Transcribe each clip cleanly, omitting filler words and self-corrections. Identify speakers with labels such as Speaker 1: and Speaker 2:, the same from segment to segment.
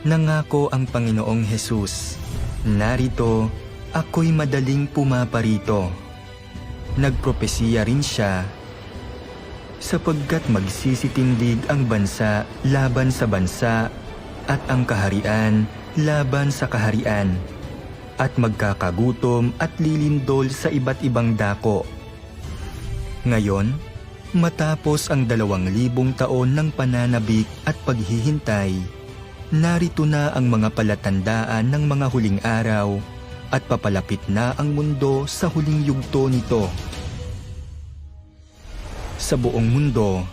Speaker 1: nangako ang Panginoong Hesus, "Narito, ako'y madaling pumaparito." Nagpropesiya rin siya, sapagkat magsisitindig ang bansa laban sa bansa at ang kaharian laban sa kaharian, at magkakagutom at lilindol sa iba't ibang dako. Ngayon, matapos ang 2,000 taon ng pananabik at paghihintay, narito na ang mga palatandaan ng mga huling araw at papalapit na ang mundo sa huling yugto nito. Sa buong mundo,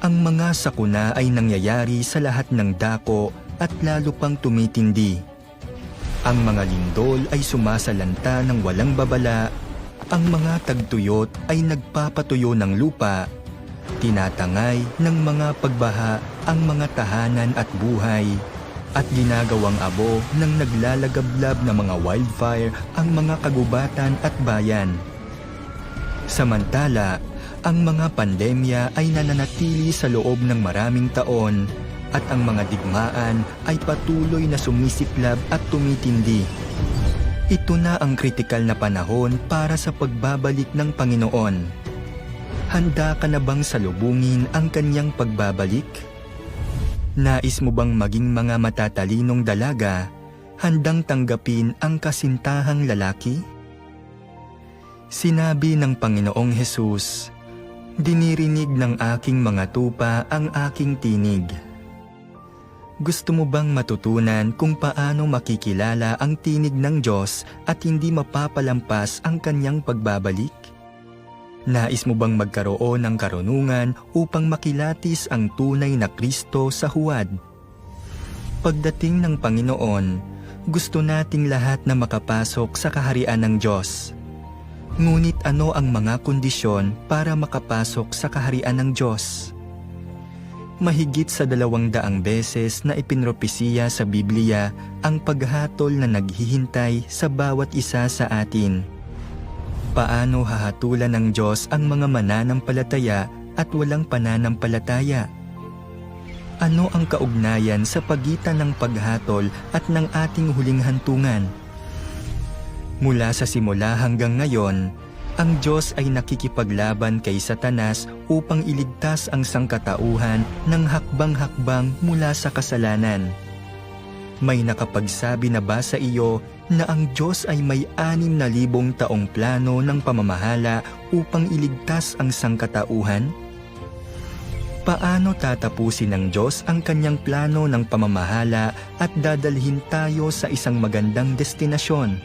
Speaker 1: ang mga sakuna ay nangyayari sa lahat ng dako at lalo pang tumitindi. Ang mga lindol ay sumasalanta ng walang babala, ang mga tagtuyot ay nagpapatuyo ng lupa, tinatangay ng mga pagbaha ang mga tahanan at buhay, at ginagawang abo ng naglalagablab na mga wildfire ang mga kagubatan at bayan. Samantala, ang mga pandemya ay nananatili sa loob ng maraming taon, at ang mga digmaan ay patuloy na sumisiklab at tumitindi. Ito na ang kritikal na panahon para sa pagbabalik ng Panginoon. Handa ka na bang salubungin ang kanyang pagbabalik? Nais mo bang maging mga matatalinong dalaga, handang tanggapin ang kasintahang lalaki? Sinabi ng Panginoong Hesus, "Dinirinig ng aking mga tupa ang aking tinig." Gusto mo bang matutunan kung paano makikilala ang tinig ng Diyos at hindi mapapalampas ang kanyang pagbabalik? Nais mo bang magkaroon ng karunungan upang makilatis ang tunay na Kristo sa huwad? Pagdating ng Panginoon, gusto nating lahat na makapasok sa kaharian ng Diyos. Ngunit ano ang mga kondisyon para makapasok sa kaharian ng Diyos? Mahigit sa 200 beses na ipinropesiya sa Biblia ang paghatol na naghihintay sa bawat isa sa atin. Paano hahatulan ng Diyos ang mga mananampalataya at walang pananampalataya? Ano ang kaugnayan sa pagitan ng paghatol at ng ating huling hantungan? Mula sa simula hanggang ngayon, ang Diyos ay nakikipaglaban kay Satanas upang iligtas ang sangkatauhan ng hakbang-hakbang mula sa kasalanan. May nakapagsabi na ba sa iyo na ang Diyos ay may 6,000 taong plano ng pamamahala upang iligtas ang sangkatauhan? Paano tatapusin ng Diyos ang kanyang plano ng pamamahala at dadalhin tayo sa isang magandang destinasyon?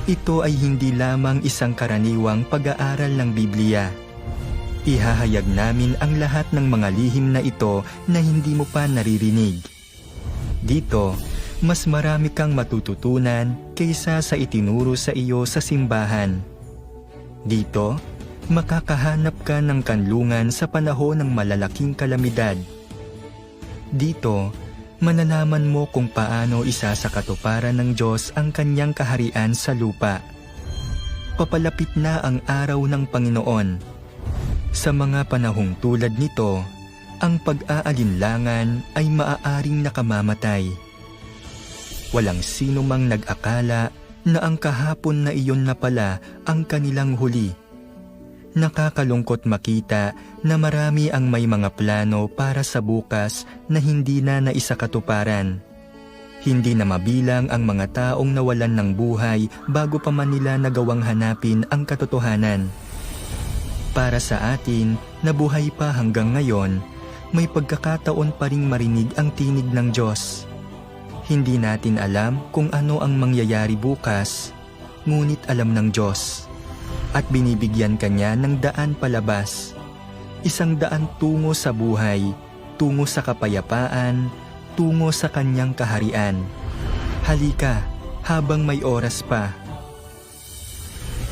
Speaker 1: Ito ay hindi lamang isang karaniwang pag-aaral ng Biblia. Ihahayag namin ang lahat ng mga lihim na ito na hindi mo pa naririnig. Dito, mas marami kang matututunan kaysa sa itinuro sa iyo sa simbahan. Dito, makakahanap ka ng kanlungan sa panahon ng malalaking kalamidad. Dito, malalaman mo kung paano isasakatuparan ng Diyos ang kanyang kaharian sa lupa. Papalapit na ang araw ng Panginoon. Sa mga panahong tulad nito, ang pag-aalinlangan ay maaaring nakamamatay. Walang sino mang nag-akala na ang kahapon na iyon na pala ang kanilang huli. Nakakalungkot makita na marami ang may mga plano para sa bukas na hindi na naisakatuparan. Hindi na mabilang ang mga taong nawalan ng buhay bago pa man nila nagawang hanapin ang katotohanan. Para sa atin, na buhay pa hanggang ngayon, may pagkakataon pa ring marinig ang tinig ng Diyos. Hindi natin alam kung ano ang mangyayari bukas, ngunit alam ng Diyos. At binibigyan kanya ng daan palabas. Isang daan tungo sa buhay, tungo sa kapayapaan, tungo sa kanyang kaharian. Halika, habang may oras pa.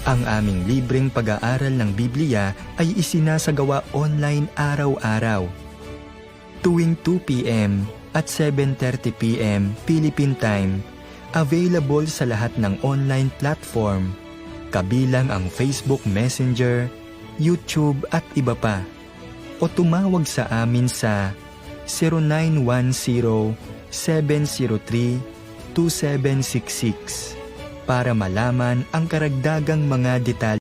Speaker 1: Ang aming libreng pag-aaral ng Biblia ay isinasagawa online araw-araw. Tuwing 2 p.m. at 7:30 p.m. Philippine Time, available sa lahat ng online platform, kabilang ang Facebook Messenger, YouTube at iba pa. O tumawag sa amin sa 0910-703-2766 para malaman ang karagdagang mga detalye.